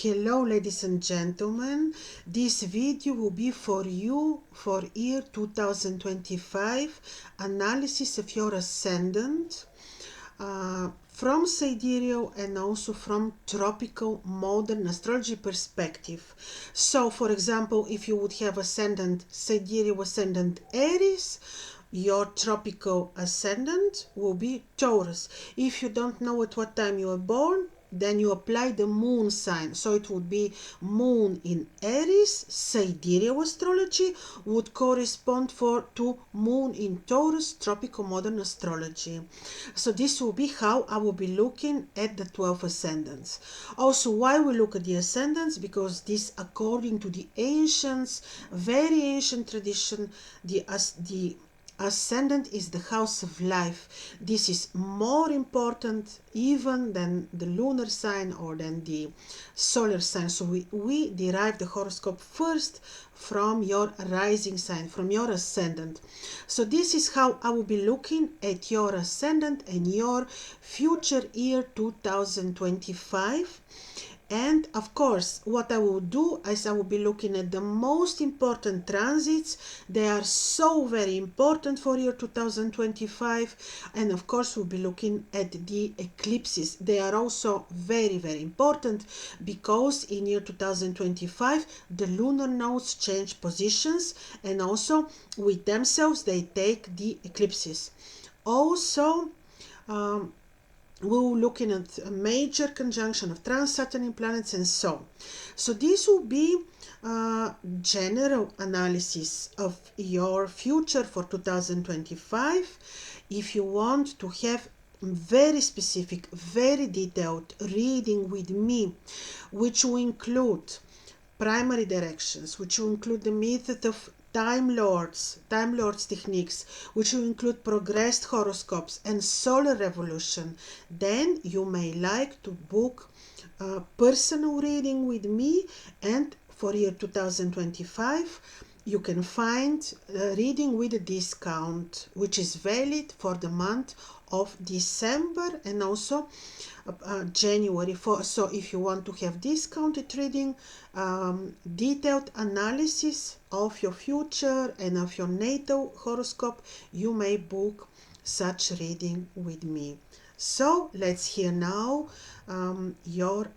Hello ladies and gentlemen, this video will be for you for year 2025, analysis of your ascendant from sidereal and also from tropical modern astrology perspective. So for example, if you would have ascendant sidereal ascendant Aries, your tropical ascendant will be Taurus. If you don't know at what time you were born, then you apply the moon sign. So it would be moon in Aries. Sidereal astrology would correspond to moon in Taurus, tropical modern astrology. So this will be how I will be looking at the 12 ascendants. Also, why we look at the ascendants? Because this, according to the ancients, very ancient tradition, the Ascendant is the house of life. This is more important even than the lunar sign or than the solar sign. So we derive the horoscope first from your rising sign, from your ascendant. So this is how I will be looking at your ascendant and your future year 2025. And of course, what I will do is I will be looking at the most important transits. They are so very important for year 2025. And of course, we'll be looking at the eclipses. They are also very, very important because in year 2025, the lunar nodes change positions and also with themselves, they take the eclipses. Also, we're looking at a major conjunction of trans-Saturn planets and so on. So this will be a general analysis of your future for 2025. If you want to have very specific, very detailed reading with me, which will include primary directions, which will include the method of Time Lords techniques, which will include progressed horoscopes and solar revolution, then you may like to book a personal reading with me. And for year 2025, you can find a reading with a discount, which is valid for the month of December and also January. So if you want to have discounted reading, detailed analysis of your future and of your natal horoscope, you may book such reading with me. So let's hear now your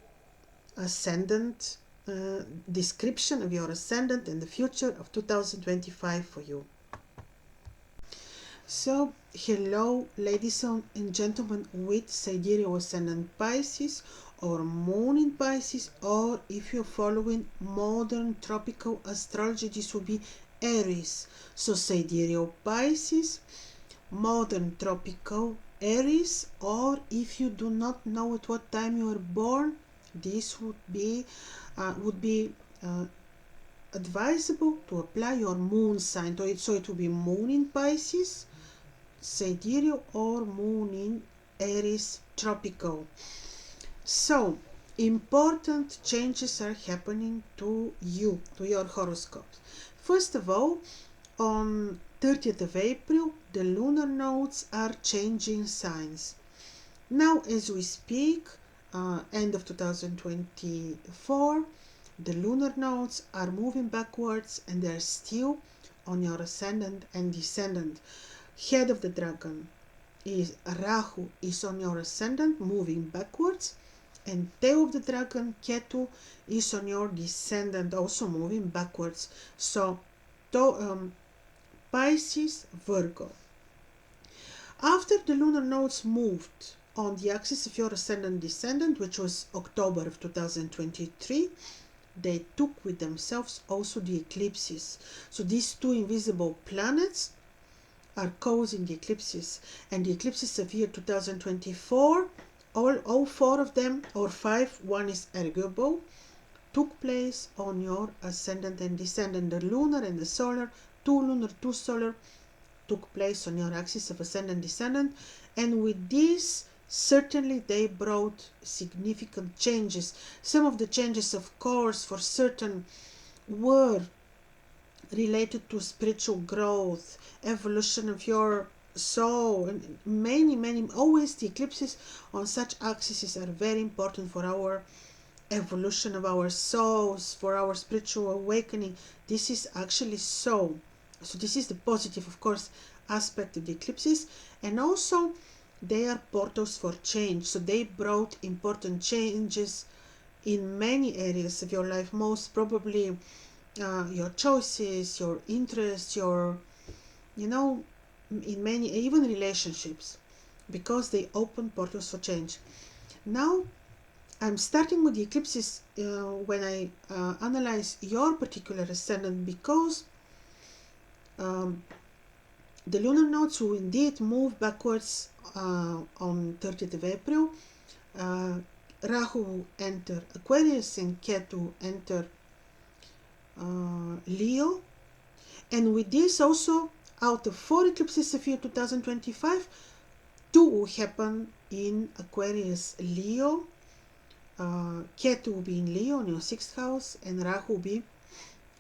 ascendant, description of your ascendant and the future of 2025 for you. So, hello ladies and gentlemen with sidereal ascendant Pisces or moon in Pisces, or if you're following modern tropical astrology, this will be Aries. So sidereal Pisces, modern tropical Aries, or if you do not know at what time you were born, this would be advisable to apply your moon sign to it. So it will be moon in Pisces, sidereal, or moon in Aries tropical. So important changes are happening to you, to your horoscopes. First of all, on 30th of April, the lunar nodes are changing signs. Now, as we speak, end of 2024, the lunar nodes are moving backwards and they're still on your ascendant and descendant. Head of the dragon is Rahu, is on your ascendant, moving backwards, and tail of the dragon, Ketu, is on your descendant, also moving backwards. So Pisces, Virgo. After the lunar nodes moved on the axis of your ascendant descendant, which was October of 2023, they took with themselves also the eclipses. So these two invisible planets are causing the eclipses, and the eclipses of year 2024, all four of them, or five, one is arguable, took place on your ascendant and descendant. The lunar and the solar, two lunar, two solar, took place on your axis of ascendant descendant, and with this certainly they brought significant changes. Some of the changes, of course, for certain were related to spiritual growth, evolution of your soul, and many, always the eclipses on such axes are very important for our evolution of our souls, for our spiritual awakening. This is actually so. So this is the positive, of course, aspect of the eclipses. And also they are portals for change. So they brought important changes in many areas of your life, most probably your choices, your interests, your, in many, even relationships, because they open portals for change. Now, I'm starting with the eclipses when I analyze your particular ascendant, because um, the lunar nodes will indeed move backwards on 30th of April. Rahu will enter Aquarius and Ketu enter Leo. And with this also, out of 4 eclipses of year 2025, 2 will happen in Aquarius, Leo. Ketu will be in Leo on your 6th house, and Rahu will be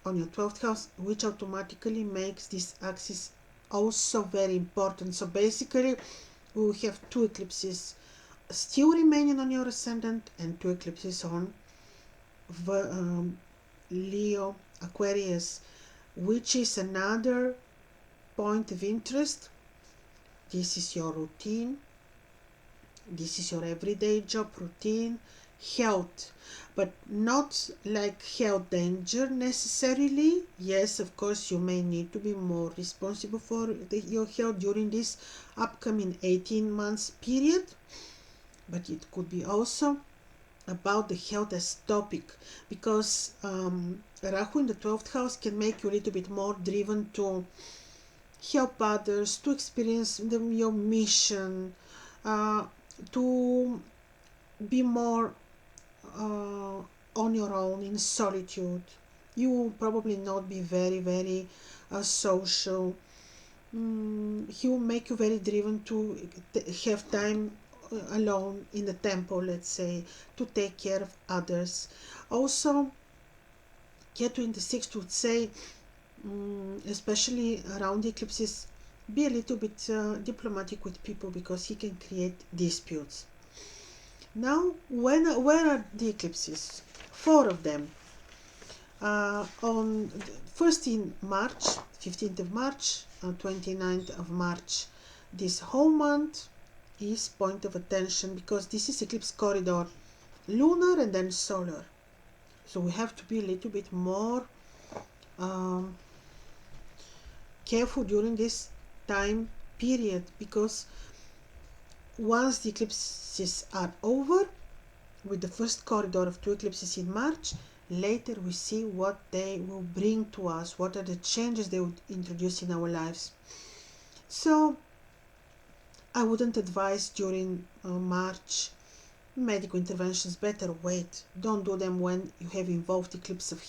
on your 12th house, which automatically makes this axis also very important. So basically, we will have 2 eclipses still remaining on your ascendant, and 2 eclipses on Leo, Aquarius, which is another point of interest. This is your routine. This is your everyday job routine, health, but not like health danger necessarily. Yes, of course, you may need to be more responsible for your health during this upcoming 18 months period, but it could be also about the health as topic, because Rahu in the 12th house can make you a little bit more driven to help others, to experience your mission, to be more on your own in solitude. You will probably not be very social. He will make you very driven to have time alone in the temple, let's say, to take care of others. Also, Ketu in the 6th would say, especially around the eclipses, be a little bit diplomatic with people, because he can create disputes. Now, where are the eclipses? 4 of them. On first in March, 15th of March, 29th of March. This whole month is point of attention, because this is eclipse corridor, lunar and then solar. So we have to be a little bit more careful during this time period, because once the eclipses are over, with the first corridor of 2 eclipses in March, later we see what they will bring to us, what are the changes they would introduce in our lives. So I wouldn't advise during March medical interventions. Better wait. Don't do them when you have involved eclipse of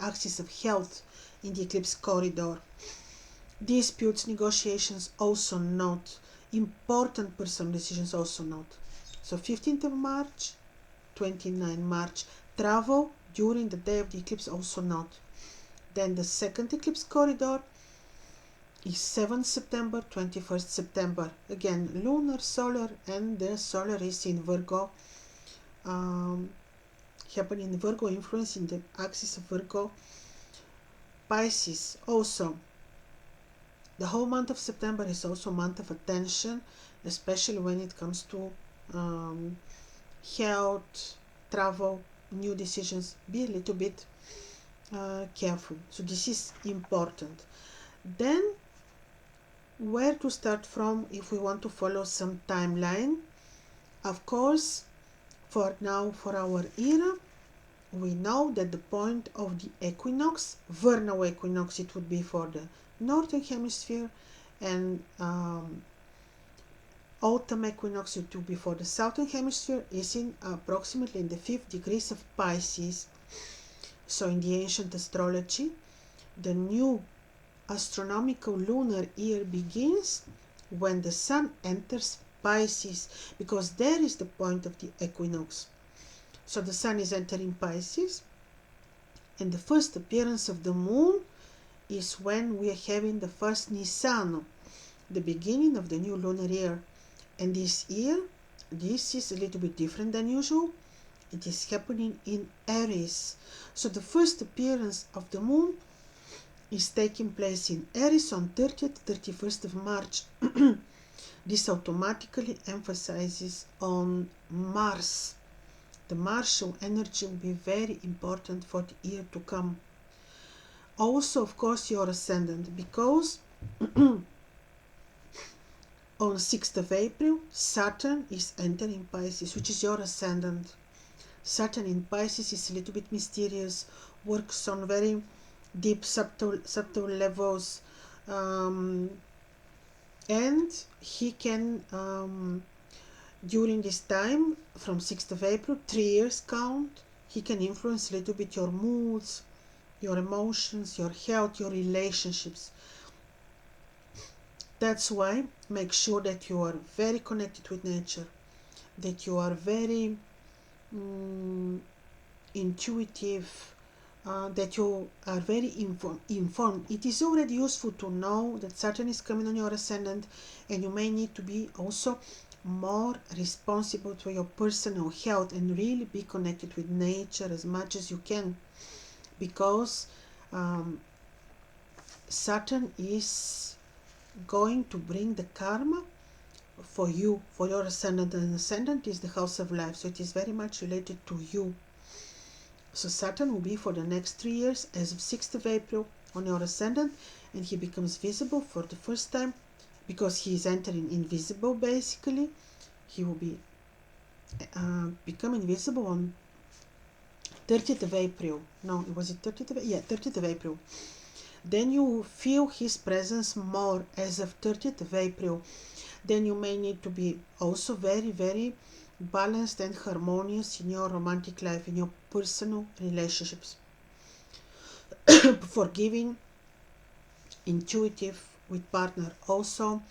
axis of health in the eclipse corridor. Disputes, negotiations, also not. Important personal decisions, also not. So 15th of March, 29 March, travel during the day of the eclipse, also not. Then the second eclipse corridor is 7th September, 21st September. Again, lunar, solar, and the solar is in Virgo, happening in Virgo, influence in the axis of Virgo. Pisces also. The whole month of September is also a month of attention, especially when it comes to health, travel, new decisions. Be a little bit careful. So this is important. Then, where to start from if we want to follow some timeline? Of course, for now, for our era, we know that the point of the equinox, vernal equinox, it would be for the northern hemisphere, and autumn equinox, it will be for the southern hemisphere, is in approximately in the 5th degrees of Pisces. So in the ancient astrology, the new astronomical lunar year begins when the sun enters Pisces, because there is the point of the equinox. So the sun is entering Pisces, and the first appearance of the moon is when we are having the first Nisan, the beginning of the new lunar year. And this year, this is a little bit different than usual. It is happening in Aries. So the first appearance of the moon is taking place in Aries on 30th, 31st of March. This automatically emphasizes on Mars. The Martial energy will be very important for the year to come. Also, of course, your ascendant, because on 6th of April, Saturn is entering Pisces, which is your ascendant. Saturn in Pisces is a little bit mysterious, works on very deep, subtle levels, and he can, during this time, from 6th of April, 3 years count, he can influence a little bit your moods, your emotions, your health, your relationships. That's why make sure that you are very connected with nature, that you are very intuitive, that you are very informed. It is already useful to know that Saturn is coming on your ascendant, and you may need to be also more responsible to your personal health and really be connected with nature as much as you can, because Saturn is going to bring the karma for you, for your ascendant, and ascendant is the house of life, so it is very much related to you. So Saturn will be for the next 3 years as of 6th of April on your ascendant, and he becomes visible for the first time because he is entering invisible. Basically, he will be becoming visible on 30th of April. No, was it 30th of? Yeah, 30th of April. Then you feel his presence more as of 30th of April. Then you may need to be also very, very balanced and harmonious in your romantic life, in your personal relationships. Forgiving, intuitive with partner, also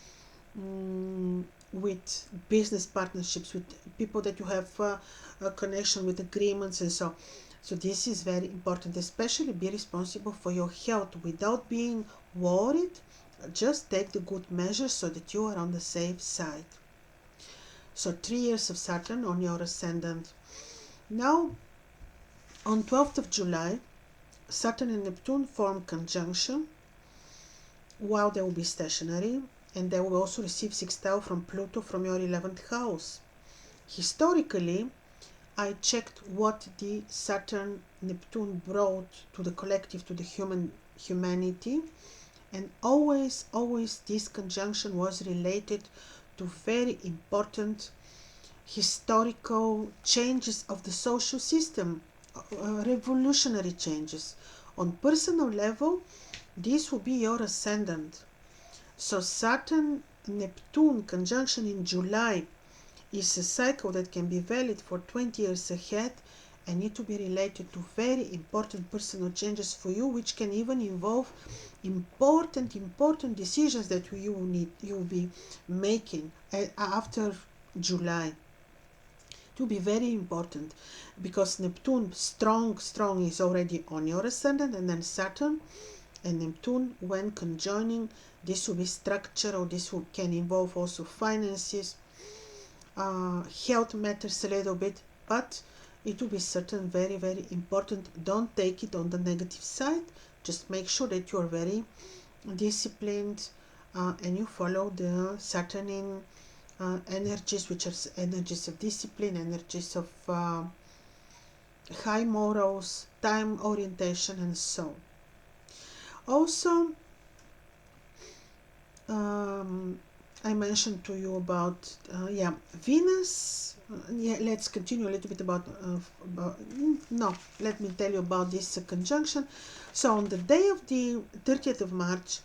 with business partnerships, with people that you have a connection with, agreements and so. So this is very important. Especially be responsible for your health without being worried. Just take the good measures so that you are on the safe side. So 3 years of Saturn on your ascendant. Now, on 12th of July, Saturn and Neptune form conjunction while they will be stationary, and they will also receive sextile from Pluto from your 11th house. Historically, I checked what the Saturn-Neptune brought to the collective, to the humanity, and always this conjunction was related to very important historical changes of the social system, revolutionary changes. On personal level, this will be your ascendant. So Saturn-Neptune conjunction in July is a cycle that can be valid for 20 years ahead and need to be related to very important personal changes for you, which can even involve important decisions that you will be making after July. It will be very important because Neptune strong is already on your ascendant, and then Saturn and Neptune, when conjoining, this will be structural. This can involve also finances, health matters a little bit, but it will be certain very, very important. Don't take it on the negative side. Just make sure that you are very disciplined and you follow the Saturnian energies, which are energies of discipline, energies of high morals, time orientation, and so. Also, I mentioned to you about Venus. Let's continue a little bit about let me tell you about this conjunction. So on the day of the 30th of March,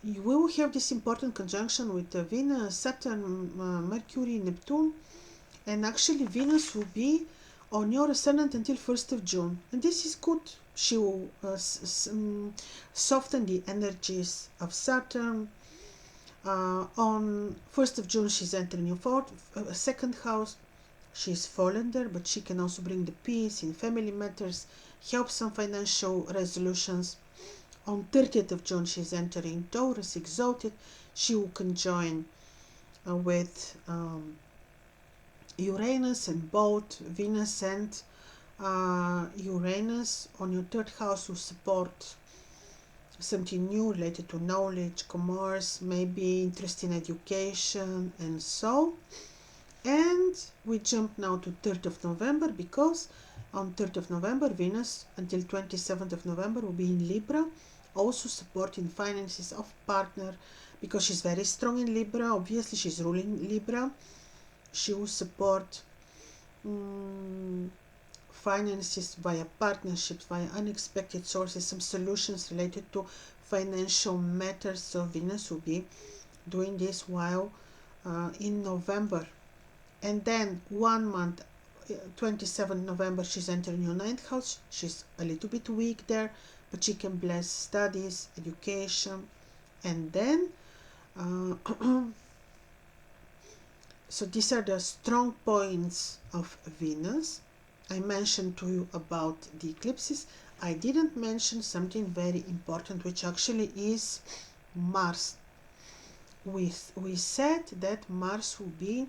you will have this important conjunction with Venus, Saturn, Mercury, Neptune, and actually Venus will be on your ascendant until 1st of June, and this is good. She will soften the energies of Saturn. On 1st of June, she's entering your second house. She's fallen there, but she can also bring the peace in family matters, help some financial resolutions. On 30th of June, she's entering Taurus, exalted. She will conjoin with Uranus and both Venus and Uranus on your third house will support something new related to knowledge, commerce, maybe interest in education, and so. And we jump now to 3rd of November, because on 3rd of November Venus until 27th of November will be in Libra, also supporting finances of partner, because she's very strong in Libra. Obviously she's ruling Libra. She will support finances via partnerships, via unexpected sources, some solutions related to financial matters. So Venus will be doing this while in November. And then 1 month, 27 November, she's entering your 9th house. She's a little bit weak there, but she can bless studies, education. And then so these are the strong points of Venus. I mentioned to you about the eclipses. I didn't mention something very important, which actually is Mars. We said that Mars will be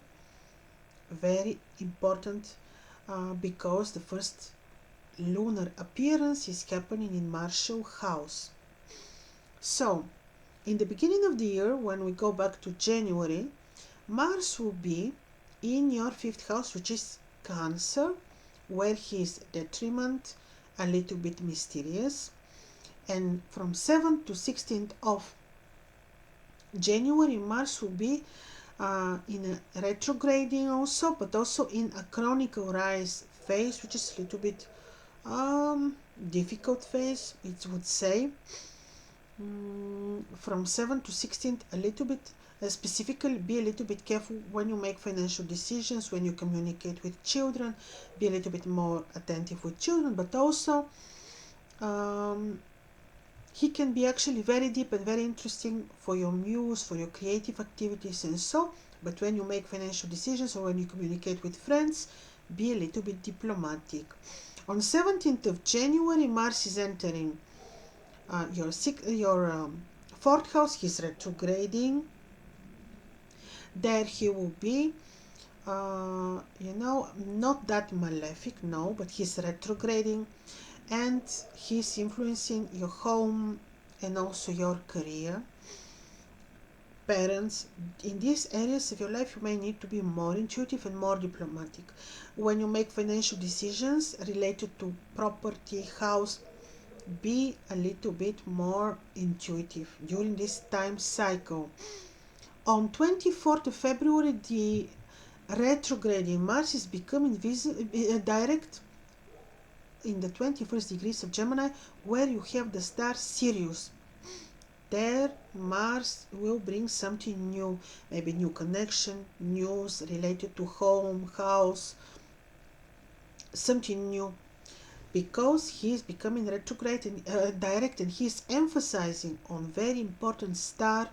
very important because the first lunar appearance is happening in Martial house. So in the beginning of the year, when we go back to January, Mars will be in your 5th house, which is Cancer, where his detriment a little bit mysterious. And from 7th to 16th of January, Mars will be in a retrograding also, but also in a chronicle rise phase, which is a little bit difficult phase, it would say. From 7th to 16th, a little bit specifically, be a little bit careful when you make financial decisions, when you communicate with children, be a little bit more attentive with children, but also he can be actually very deep and very interesting for your muse, for your creative activities and so. But when you make financial decisions or when you communicate with friends, be a little bit diplomatic. On 17th of January, Mars is entering your 4th house. He's retrograding. There he will be, not that malefic, no, but he's retrograding, and he's influencing your home and also your career. Parents, in these areas of your life, you may need to be more intuitive and more diplomatic. When you make financial decisions related to property, house, be a little bit more intuitive during this time cycle. On 24th of February, the retrograding Mars is becoming direct in the 21st degrees of Gemini, where you have the star Sirius. There, Mars will bring something new, maybe new connection, news related to home, house, something new. Because he is becoming retrograde and direct, and he is emphasizing on very important star,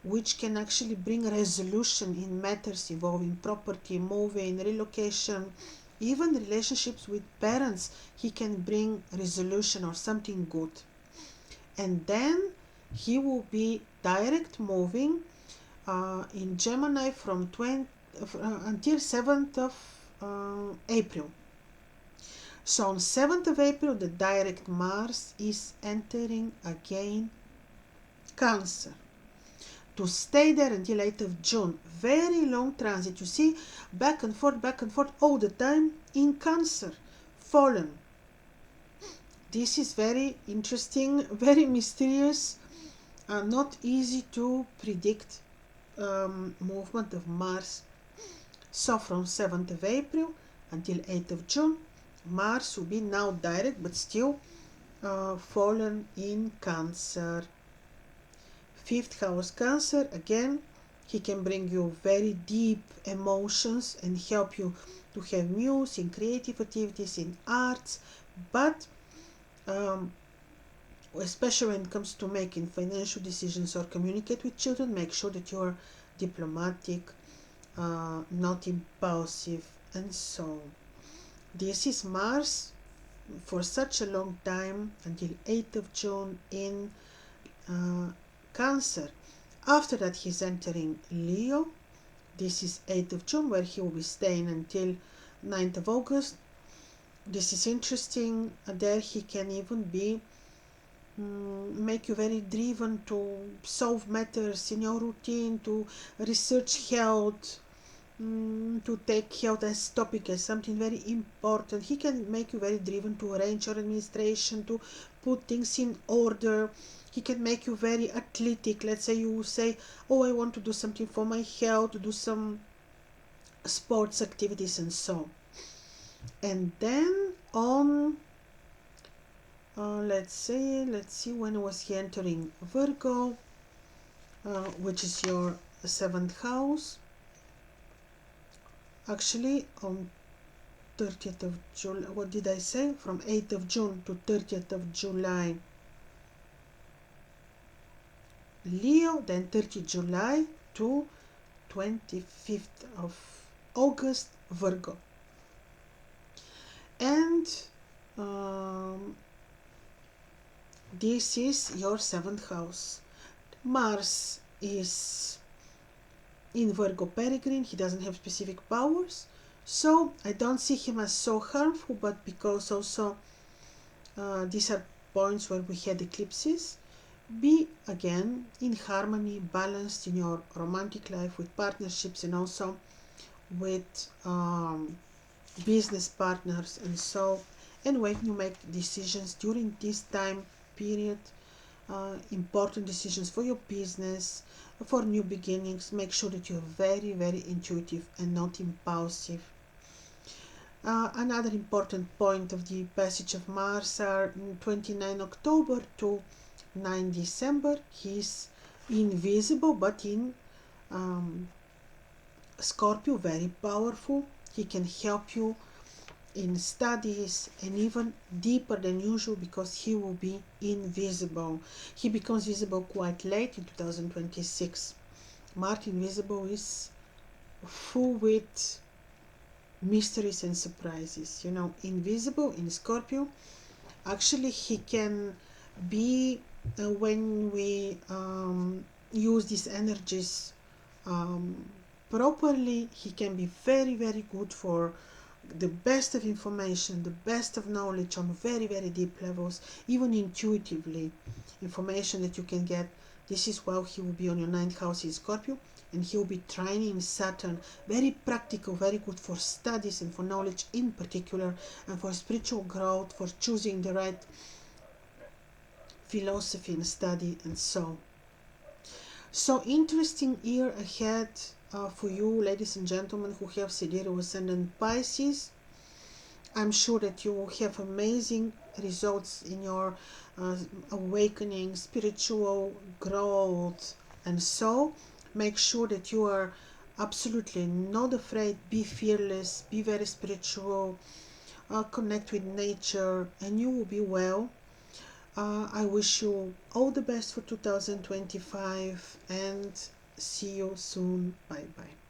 which can actually bring resolution in matters involving property, moving, relocation, even relationships with parents. He can bring resolution or something good. And then he will be direct moving in Gemini from until 7th of April. So on 7th of April, the direct Mars is entering again Cancer, to stay there until 8th of June. Very long transit. You see, back and forth all the time in Cancer, fallen. This is very interesting, very mysterious, not easy to predict movement of Mars. So from 7th of April until 8th of June, Mars will be now direct, but still fallen in Cancer. 5th house Cancer, again, he can bring you very deep emotions and help you to have muse in creative activities, in arts, but especially when it comes to making financial decisions or communicate with children, make sure that you are diplomatic, not impulsive, and so. This is Mars for such a long time until 8th of June in Cancer. After that, he's entering Leo, This is 8th of June, where he will be staying until 9th of August. This is interesting. There he can even be make you very driven to solve matters in your routine, to research health, to take health as topic as something very important. He can make you very driven to arrange your administration, to put things in order. He can make you very athletic. Let's say you say, oh, I want to do something for my health, to do some sports activities and so. And then on let's see when was he entering Virgo, which is your 7th house. Actually on 30th of July, what did I say, from 8th of June to 30th of July Leo, then 30th July to 25th of August Virgo. And this is your 7th house. Mars is in Virgo Peregrine. He doesn't have specific powers, so I don't see him as so harmful, but because also these are points where we had eclipses. Be again in harmony, balanced in your romantic life, with partnerships and also with business partners and so. And when you make decisions during this time period, important decisions for your business, for new beginnings, make sure that you're very, very intuitive and not impulsive. Another important point of the passage of Mars are 29 October to 9 December. He's invisible, but in Scorpio, very powerful. He can help you in studies and even deeper than usual because he will be invisible. He becomes visible quite late in 2026. Mars invisible is full with mysteries and surprises. You know, invisible in Scorpio. Actually, he can be when we use these energies properly, he can be very, very good for the best of information, the best of knowledge on very, very deep levels, even intuitively, information that you can get. This is why he will be on your 9th house in Scorpio, and he will be trining in Saturn. Very practical, very good for studies and for knowledge in particular, and for spiritual growth, for choosing the right philosophy and study and so. So interesting year ahead for you, ladies and gentlemen, who have Sidereal Ascendant Pisces. I'm sure that you will have amazing results in your awakening, spiritual growth, and so. Make sure that you are absolutely not afraid. Be fearless, be very spiritual, connect with nature, and you will be well. I wish you all the best for 2025 and see you soon. Bye bye.